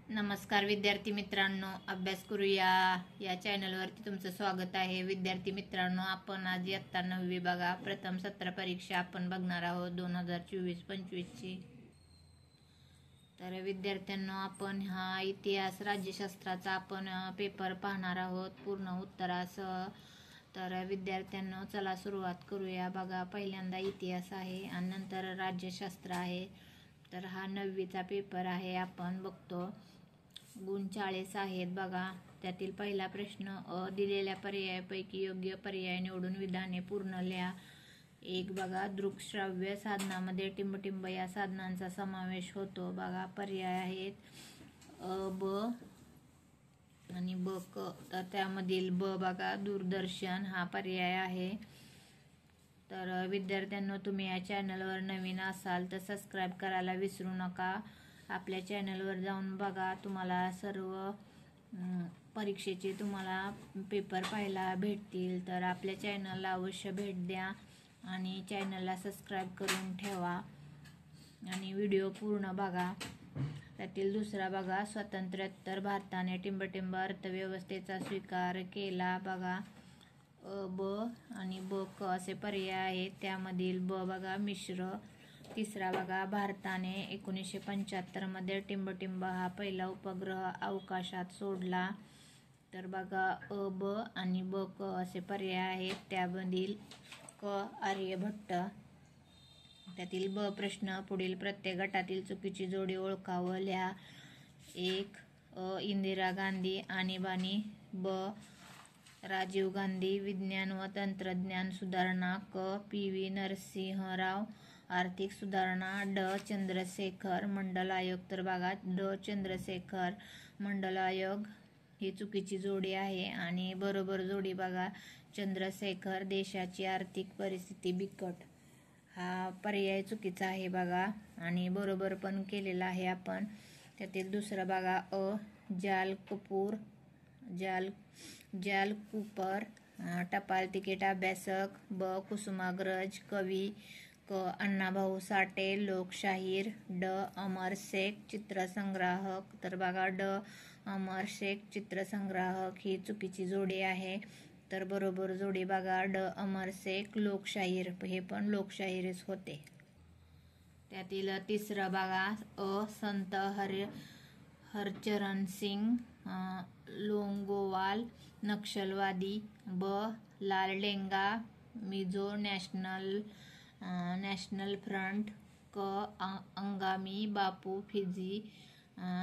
नमस्कार विद्यार्थी मित्रांनो, अभ्यास करूया या चॅनलवरती तुमचं स्वागत आहे. विद्यार्थी मित्रांनो, आपण आज इयत्ता 9वी बघा प्रथम सत्र परीक्षा आपण बघणार आहोत 2024-25 ची. तर विद्यार्थ्यांनो, आपण हा इतिहास राज्यशास्त्राचा आपण पेपर पाहणार आहोत पूर्ण उत्तरासह. तर विद्यार्थ्यांनो, चला सुरुवात करूया. बघा, पहिल्यांदा इतिहास आहे आणि नंतर राज्यशास्त्र आहे. तर हा 9वीचा पेपर आहे. आपण बघतो गुण 40 आहेत. बघा, त्यातील पहिला प्रश्न, दिलेल्या पर्यायापैकी योग्य पर्याय निवडून विधाने पूर्ण लिहा. एक बघा, दृकश्राव्य साधनामध्ये टिंबटिंब या साधनांचा समावेश होतो. बघा, पर्याय आहेत ब आणि ब क. तर त्यामधील ब बघा, दूरदर्शन हा पर्याय आहे. तर विद्यार्थ्यांनो, तुम्ही या चॅनलवर नवीन असाल तर सबस्क्राईब करायला विसरू नका. आपल्या चॅनलवर जाऊन बघा, तुम्हाला सर्व परीक्षेचे तुम्हाला पेपर पाहायला भेटतील. तर आपल्या चॅनलला अवश्य भेट द्या आणि चॅनलला सबस्क्राईब करून ठेवा आणि व्हिडिओ पूर्ण बघा. त्यातील दुसरा बघा, स्वातंत्र्योत्तर भारताने टिंबटिंब अर्थव्यवस्थेचा स्वीकार केला. बघा, ब आणि ब क असे पर्याय आहेत. त्यामधील ब बघा, मिश्र. तिसरा बघा, भारताने 1975 मध्ये टिंबटिंब हा पहिला उपग्रह अवकाशात सोडला. तर बघा, अ ब आणि ब क असे पर्याय आहेत. त्यामधील क आर्यभट्ट. त्यातील ब प्रश्न, पुढील प्रत्येक गटातील चुकीची जोडी ओळखा व लिहा. एक, इंदिरा गांधी आणीबाणी. ब, राजीव गांधी विज्ञान व तंत्रज्ञान सुधारणा. क, पी.व्ही. नरसिंहराव आर्थिक सुधारणा. ड, चंद्रशेखर मंडल आयोग. तर बघा, ड, चंद्रशेखर मंडल आयोग ही चुकीची जोडी आहे आणि बरोबर जोडी बघा, चंद्रशेखर देशाची आर्थिक परिस्थिती बिकट हा पर्याय चुकीचा आहे बघा आणि बरोबर पण केलेला आहे आपण. त्यातील दुसरं बघा, अ, जाल कपूर जाल कुपर टपाल तिकीट अभ्यासक. ब, कुसुमाग्रज कवी. क, अण्णाभाऊ साठे लोकशाहीर. ड, अमर शेख चित्रसंग्राहक. तर बघा, ड, अमर शेख चित्रसंग्राहक ही चुकीची जोडी आहे. तर बरोबर जोडी बघा, ड, अमर शेख लोकशाहीर. हे पण लोकशाहीरच होते. त्यातील तिसरं बघा, अ, संत हरचरण सिंग लोंगोवाल नक्षलवादी. ब, लालडेंगा मिझो नॅशनल फ्रंट. क, अंगामी बापू फिजी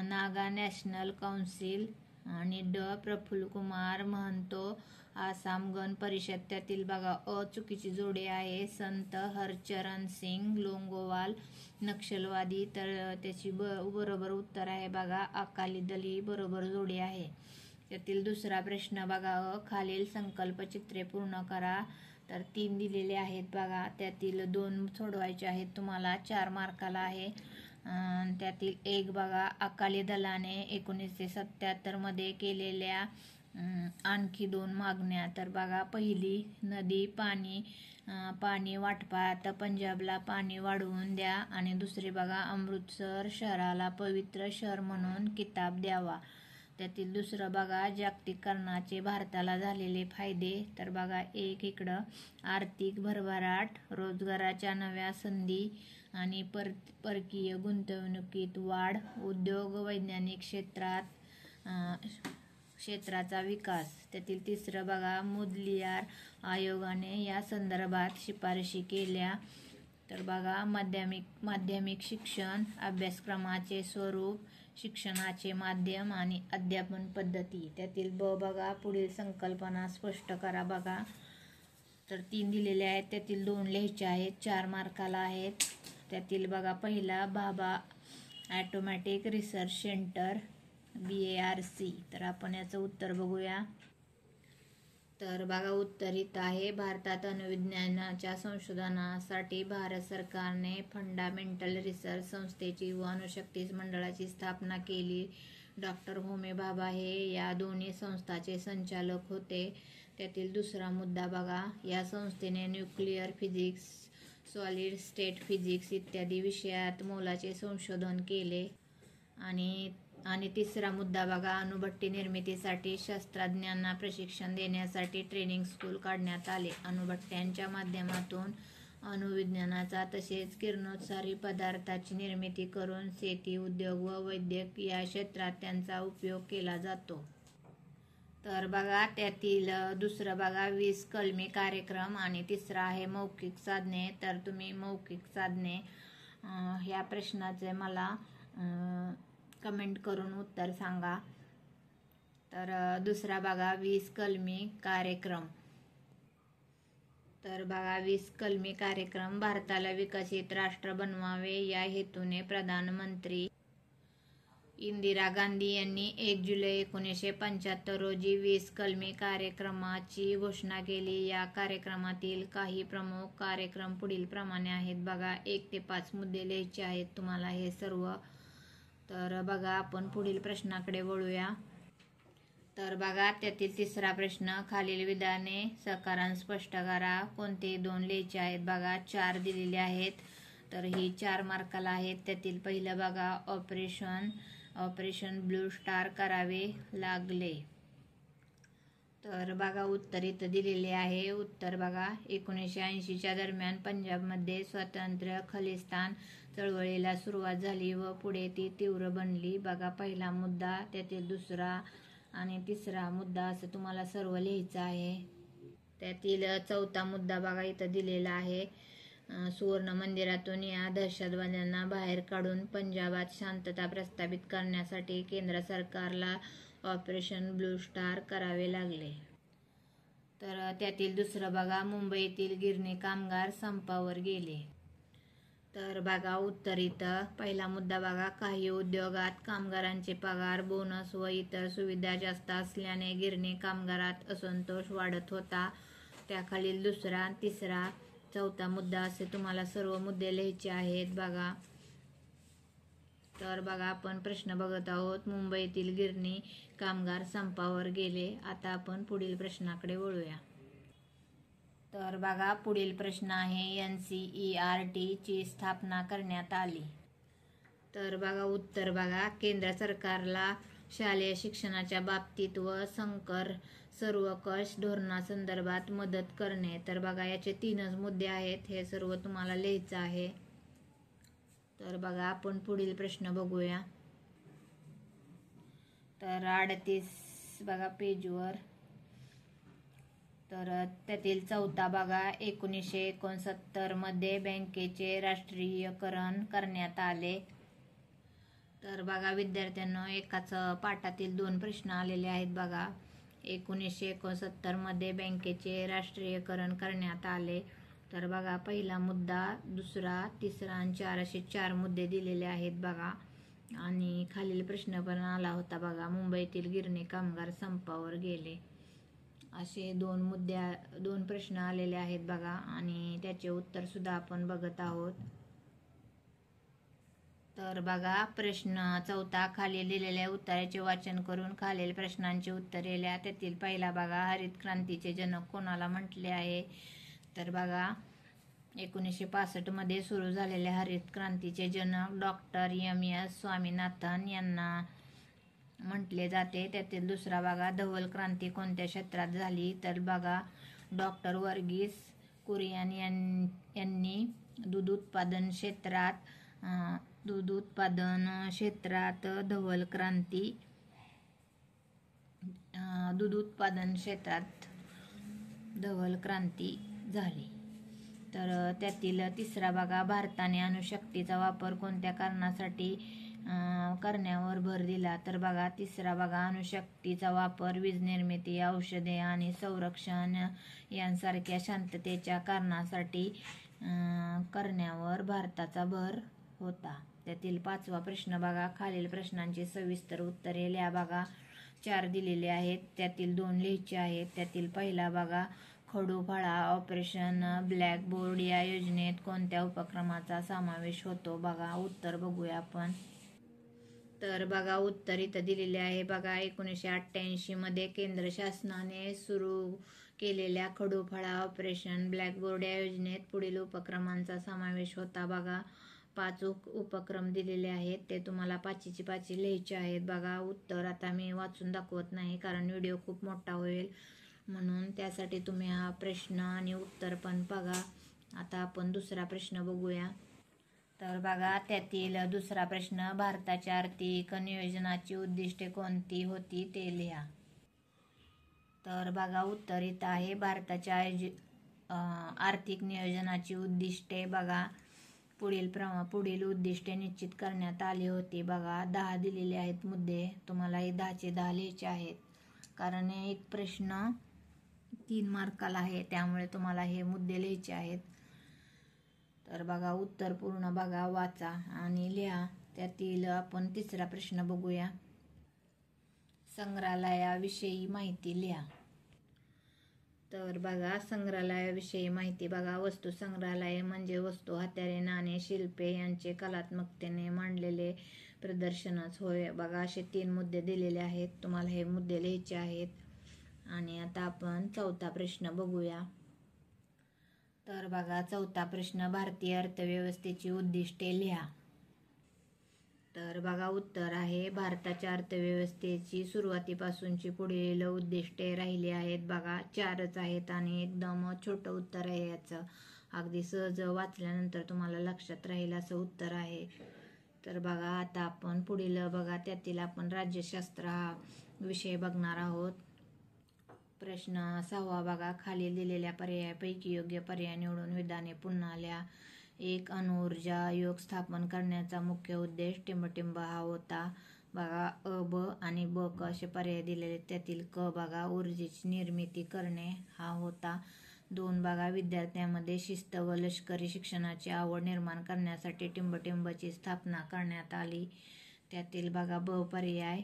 नागा नॅशनल काउन्सिल. आणि ड, प्रफुल्लकुमार महंतो आसाम गण परिषद. त्यातील बघा, अ चुकीची जोडी आहे, संत हरचरण सिंग लोंगोवाल नक्षलवादी. तर त्याची बरोबर उत्तर आहे बघा, अकाली दल ही बरोबर जोडी आहे. त्यातील दुसरा प्रश्न बघा, खालील संकल्पचित्रे पूर्ण करा. तर 3 दिलेले आहेत बघा, त्यातील 2 सोडवायचे आहेत तुम्हाला, 4 मार्काला आहे. त्यातील एक बघा, अकाली दलाने 1977 मध्ये केलेल्या आणखी 2 मागण्या. तर बघा, पहिली, नदी पाणी वाटपात पंजाबला पाणी वाढवून द्या. आणि दुसरी बघा, अमृतसर शहराला पवित्र शहर म्हणून किताब द्यावा. त्यातील दुसरं बघा, जागतिकीकरणाचे भारताला झालेले फायदे. तर बघा, एक इकडं आर्थिक भरभराट, रोजगाराच्या नव्या संधी आणि परकीय गुंतवणुकीत वाढ, उद्योग वैज्ञानिक क्षेत्राचा विकास. त्यातील तिसरं बघा, मुदलियार आयोगाने या संदर्भात शिफारशी केल्या. तर बघा, माध्यमिक शिक्षण अभ्यासक्रमाचे स्वरूप, शिक्षणाचे माध्यम आणि अध्यापन पद्धती. त्यातील ब बघा, पुढील संकल्पना स्पष्ट करा. बघा, तर 3 दिलेले आहेत, त्यातील 2 लिहायचे आहेत, 4 मार्काला आहेत. त्यातील बघा, पहिला, Bhabha automatic research centre BARC. तर आपण याचं उत्तर बघूया. तर बघा, उत्तर इथं आहे, भारतात अणुविज्ञानाच्या संशोधनासाठी भारत सरकारने फंडामेंटल रिसर्च संस्थेची व अणुशक्ती मंडळाची स्थापना केली. डॉक्टर होमी भाभा हे या दोन्ही संस्थांचे संचालक होते. त्यातील दुसरा मुद्दा बघा, या संस्थेने nuclear physics, solid state physics इत्यादी विषयात मोलाचे संशोधन केले. आणि आणि तिसरा मुद्दा बघा, अणुभट्टी निर्मितीसाठी शास्त्रज्ञांना प्रशिक्षण देण्यासाठी ट्रेनिंग स्कूल काढण्यात आले. अणुभट्ट्यांच्या माध्यमातून अणुविज्ञानाचा तसेच किरणोत्सारी पदार्थाची निर्मिती करून शेती, उद्योग व वैद्यक या क्षेत्रात त्यांचा उपयोग केला जातो. तर बघा त्यातील दुसरं बघा 20 कलमी कार्यक्रम आणि तिसरा आहे मौखिक साधने. तर तुम्ही मौखिक साधने ह्या प्रश्नाचे मला कमेंट करून उत्तर सांगा. तर दुसरा बघा 20 कलमी कार्यक्रम. तर बघा 20 कलमी कार्यक्रम भारताला विकसित राष्ट्र बनवावे या हेतूने प्रधानमंत्री इंदिरा गांधी यांनी 1 जुलै 1975 रोजी 20 कलमी कार्यक्रमाची घोषणा केली. या कार्यक्रमातील काही प्रमुख कार्यक्रम पुढील प्रमाणे आहेत बघा. 1 ते 5 मुद्दे लिहायचे आहेत तुम्हाला हे सर्व. तर बघा आपण पुढील प्रश्नाकडे वळूया. तर बघा त्यातील तिसरा प्रश्न, खालील विधाने सकारांत स्पष्ट करा. कोणते 2 लिहायचे आहेत बघा. 4 दिलेले आहेत, तर ही 4 मार्काला आहेत. त्यातील पहिलं बघा, ऑपरेशन ब्लू स्टार करावे लागले. तर बघा उत्तर इथं दिलेले आहे. उत्तर बघा 1980च्या दरम्यान पंजाबमध्ये स्वतंत्र खलिस्तान चळवळीला सुरुवात झाली व पुढे ती तीव्र बनली. बघा पहिला मुद्दा, त्यातील दुसरा आणि तिसरा मुद्दा असं तुम्हाला सर्व लिहायचं आहे. त्यातील चौथा मुद्दा बघा इथं दिलेला आहे. सुवर्ण मंदिरातून या दहशतवाद्यांना बाहेर काढून पंजाबात शांतता प्रस्थापित करण्यासाठी केंद्र सरकारला ऑपरेशन ब्लू स्टार करावे लागले. तर त्यातील दुसरं बघा, मुंबईतील गिरणी कामगार संपावर गेले. तर बघा उत्तर इथं पहिला मुद्दा बघा, काही उद्योगात कामगारांचे पगार, बोनस व इतर सुविधा जास्त असल्याने गिरणी कामगारात असंतोष वाढत होता. त्याखालील दुसरा, तिसरा, चौथा मुद्दा असे तुम्हाला सर्व मुद्दे लिहायचे आहेत बघा. तर बघा आपण प्रश्न बघत आहोत. मुंबईतील गिरणी कामगार संपावर गेले. आता आपण पुढील प्रश्नाकडे वळूया. तर बघा पुढील प्रश्न आहे, NCERT ची स्थापना करण्यात आली. तर बघा उत्तर बघा, केंद्र सरकारला शालेय शिक्षणाच्या बाबतीत व सर्वकष धोरणासंदर्भात मदत करणे. तर बघा याचे 3च मुद्दे आहेत, हे सर्व तुम्हाला लिहायचं आहे. तर बघा आपण पुढील प्रश्न बघूया. तर 38 बघा पेजवर. तर त्यातील चौथा बघा, 1969 मध्ये बँकेचे राष्ट्रीयकरण करण्यात आले. तर बघा विद्यार्थ्यांनो एकाच पाठातील 2 प्रश्न आलेले आहेत बघा. 1969 मध्ये बँकेचे राष्ट्रीयकरण करण्यात आले. तर बघा पहिला मुद्दा, दुसरा, तिसरा आणि 4 असे 4 मुद्दे दिलेले आहेत बघा. आणि खालील प्रश्न पण आला होता बघा, मुंबईतील गिरणी कामगार संपावर गेले. असे 2 प्रश्न आलेले आहेत बघा आणि त्याचे उत्तर सुद्धा आपण बघत आहोत. तर बघा प्रश्न चौथा, खाली दिलेल्या उत्तराचे वाचन करून खालील प्रश्नांची उत्तरे लिहा. त्यातील पहिला बघा, हरित क्रांतीचे जनक कोणाला म्हटले आहे. तर बघा 1965 मध्ये सुरू झालेल्या हरित क्रांतीचे जनक डॉक्टर M.S. स्वामीनाथन यांना म्हटले जाते. त्यातील दुसरा बघा, धवल क्रांती कोणत्या क्षेत्रात झाली. तर बघा डॉक्टर वर्गीस कुरियन यांनी दूध उत्पादन क्षेत्रात धवल क्रांती झाली. तर त्यातील तिसरा बघा, भारताने अणुशक्तीचा वापर कोणत्या कारणासाठी करण्यावर भर दिला. तर बघा तिसरा बघा, अणुशक्तीचा वापर वीज निर्मिती, औषधे आणि संरक्षण यांसारख्या शांततेच्या कारणासाठी करण्यावर भारताचा भर होता. त्यातील 5वा प्रश्न बघा, खालील प्रश्नांची सविस्तर उत्तरे लिहा बघा. 4 दिलेले आहेत, त्यातील 2 लिहायचे आहेत. त्यातील पहिला बघा, खडू-फळा ऑपरेशन ब्लॅकबोर्ड या योजनेत कोणत्या उपक्रमाचा समावेश होतो. बघा उत्तर बघूया आपण. तर बघा उत्तर इथं दिलेले आहे बघा. 1988 मध्ये केंद्र शासनाने सुरू केलेल्या खडू-फळा ऑपरेशन ब्लॅकबोर्ड या योजनेत पुढील उपक्रमांचा समावेश होता बघा. 5 उपक्रम दिलेले आहेत, ते तुम्हाला पाचीची पाची लिहायचे आहेत. बघा उत्तर आता मी वाचून दाखवत नाही कारण व्हिडिओ खूप मोठा होईल, म्हणून त्यासाठी तुम्ही हा प्रश्न आणि उत्तर पण बघा. आता आपण दुसरा प्रश्न बघूया. तर बघा त्यातील दुसरा प्रश्न, भारताच्या आर्थिक नियोजनाची उद्दिष्टे कोणती होती ते लिहा. तर बघा उत्तर इथं आहे, भारताच्या आर्थिक नियोजनाची उद्दिष्टे बघा पुढील उद्दिष्टे निश्चित करण्यात आली होती. बघा 10 दिलेले आहेत मुद्दे, तुम्हाला हे 10चे 10 लिहायचे आहेत कारण एक प्रश्न 3 मार्काला आहे, त्यामुळे तुम्हाला हे मुद्दे लिहायचे आहेत. तर बघा उत्तर पूर्ण बघा, वाचा आणि लिहा. त्यातील आपण तिसरा प्रश्न बघूया. संग्रहालयाविषयी माहिती लिहा. तर बघा संग्रहालयाविषयी माहिती बघा, वस्तू संग्रहालय म्हणजे वस्तू, हत्यारे, नाणे, शिल्पे यांचे कलात्मकतेने मांडलेले प्रदर्शनच होय. बघा असे 3 मुद्दे दिलेले आहेत, तुम्हाला हे मुद्दे लिहायचे आहेत. आणि आता आपण चौथा प्रश्न बघूया. तर बघा चौथा प्रश्न, भारतीय अर्थव्यवस्थेची उद्दिष्टे लिहा. तर बघा उत्तर आहे, भारताच्या अर्थव्यवस्थेची सुरुवातीपासूनची पुढील उद्दिष्टे राहिली आहेत. बघा 4च आहेत आणि एकदम छोटं उत्तर आहे याचं, अगदी सहज वाचल्यानंतर तुम्हाला लक्षात राहील असं उत्तर आहे. तर बघा आता आपण पुढील बघा त्यातील आपण राज्यशास्त्र हा विषय बघणार आहोत. प्रश्न 6वा बघा, खालील दिलेल्या पर्यायापैकी योग्य पर्याय निवडून विधाने पुन्हा लिहा. 1. अणुऊर्जा आयोग स्थापन करण्याचा मुख्य उद्देश टिंबटिंब हा होता. बघा अ, ब आणि ब क असे पर्याय दिलेले, त्यातील क बघा ऊर्जेची निर्मिती करणे हा होता. 2. बघा विद्यार्थ्यांमध्ये शिस्त व लष्करी शिक्षणाची आवड निर्माण करण्यासाठी टिंबटिंबची स्थापना करण्यात आली. त्यातील बघा ब पर्याय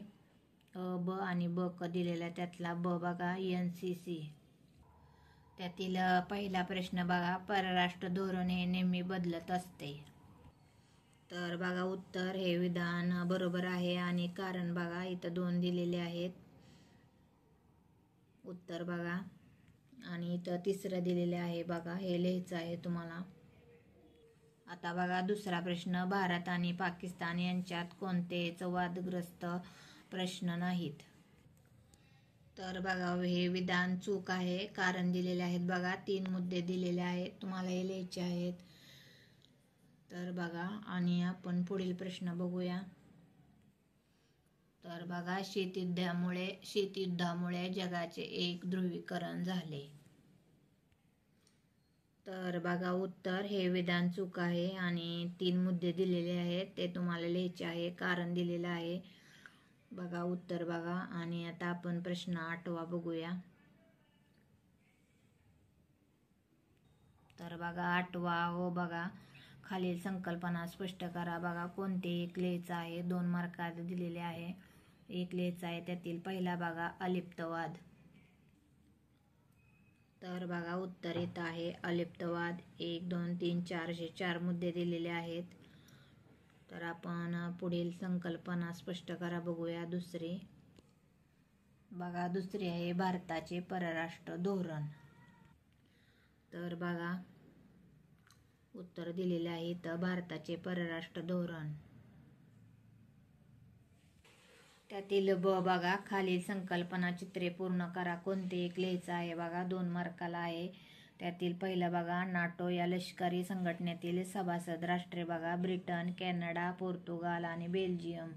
अ, ब आणि ब क दिलेला, त्यातला ब बघा NCC. त्यातील पहिला प्रश्न बघा, परराष्ट्र धोरण हे नेहमी बदलत असते. तर बघा उत्तर हे विधान बरोबर आहे आणि कारण बघा इथं 2 दिलेले आहेत उत्तर बघा, आणि इथं तिसरं दिलेले आहे बघा, हे लिहायचं आहे तुम्हाला. आता बघा दुसरा प्रश्न, भारत आणि पाकिस्तान यांच्यात कोणतेच वादग्रस्त प्रश्न नाहीत. तर बघा हे विधान चूक आहे, कारण दिलेले आहेत बघा, 3 मुद्दे दिलेले आहेत, तुम्हाला हे लिहायचे आहेत. तर बघा आणि आपण पुढील प्रश्न बघूया. तर बघा शीतयुद्धामुळे जगाचे एक ध्रुवीकरण झाले. तर बघा उत्तर हे विधान चूक आहे आणि 3 मुद्दे दिलेले आहेत, ते तुम्हाला लिहायचे आहे, कारण दिलेलं आहे. बघा उत्तर बघा. आणि आता आपण प्रश्न 8वा बघूया. तर बघा 8वा हो बघा, खालील संकल्पना स्पष्ट करा. बघा कोणते एक लिहायचं आहे, 2 मार्कात दिलेले आहे, एक लिहायचं आहे. त्यातील पहिला बघा अलिप्तवाद. तर बघा उत्तर इथं आहे अलिप्तवाद. 1, 2, 3, 4 असे 4 मुद्दे दिलेले आहेत. तर आपण पुढील संकल्पना स्पष्ट करा बघूया. दुसरी बघा, दुसरी आहे भारताचे परराष्ट्र धोरण. तर बघा उत्तर दिलेले आहे इथं भारताचे परराष्ट्र धोरण. त्यातील ब बघा, खालील संकल्पना चित्रे पूर्ण करा. कोणते एक लिहायचं आहे बघा, 2 मार्काला आहे. त्यातील पहिलं बघा, नाटो या लष्करी संघटनेतील सभासद राष्ट्रे बघा, ब्रिटन, कॅनडा, पोर्तुगाल आणि बेल्जियम.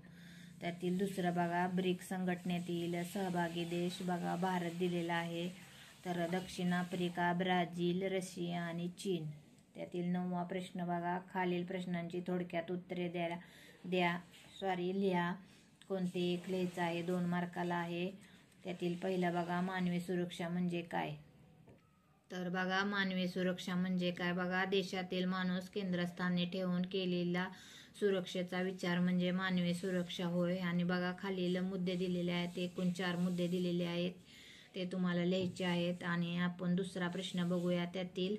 त्यातील दुसरं बघा, ब्रिक संघटनेतील सहभागी देश बघा, भारत दिलेला आहे. तर दक्षिण आफ्रिका, ब्राझील, रशिया आणि चीन. त्यातील 9वा प्रश्न बघा, खालील प्रश्नांची थोडक्यात उत्तरे लिहा. कोणते एक लिहायचं आहे, 2 मार्काला आहे. त्यातील पहिला बघा, मानवी सुरक्षा म्हणजे काय. तर बघा मानवी सुरक्षा म्हणजे काय बघा, देशातील माणूस केंद्रस्थानी ठेवून केलेला सुरक्षेचा विचार म्हणजे मानवी सुरक्षा होय. आणि बघा खालील मुद्दे दिलेले आहेत, एकूण 4 मुद्दे दिलेले आहेत, ते तुम्हाला लिहायचे आहेत. आणि आपण दुसरा प्रश्न बघूया. त्यातील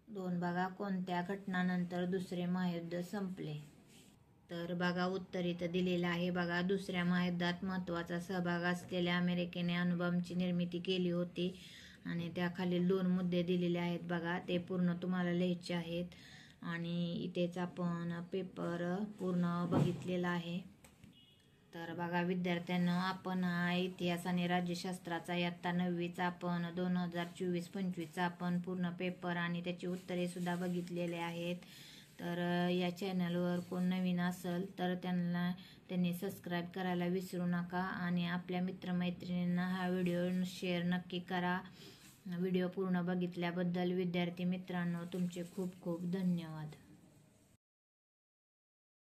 2 बघा, कोणत्या घटनानंतर दुसरे महायुद्ध संपले. तर बघा उत्तर इथं दिलेलं आहे बघा, दुसऱ्या महायुद्धात महत्त्वाचा सहभाग असलेल्या अमेरिकेने अणुबॉम्बची निर्मिती केली होती. आणि त्याखालील 2 मुद्दे दिलेले आहेत बघा, ते पूर्ण तुम्हाला लिहायचे आहेत. आणि इथेच आपण पेपर पूर्ण बघितलेला आहे. तर बघा विद्यार्थ्यांना, आपण हा इतिहास आणि राज्यशास्त्राचा इयत्ता 9वीचा आपण 2024-25चा आपण पूर्ण पेपर आणि त्याची उत्तरे सुद्धा बघितलेले आहेत. तर या चॅनलवर कोण नवीन असेल तर त्यांनी सबस्क्राईब करायला विसरू नका आणि आपल्या मित्रमैत्रिणींना हा व्हिडिओ शेअर नक्की करा. व्हिडिओ पूर्ण बघितल्याबद्दल विद्यार्थी मित्रांनो तुमचे खूप खूप धन्यवाद.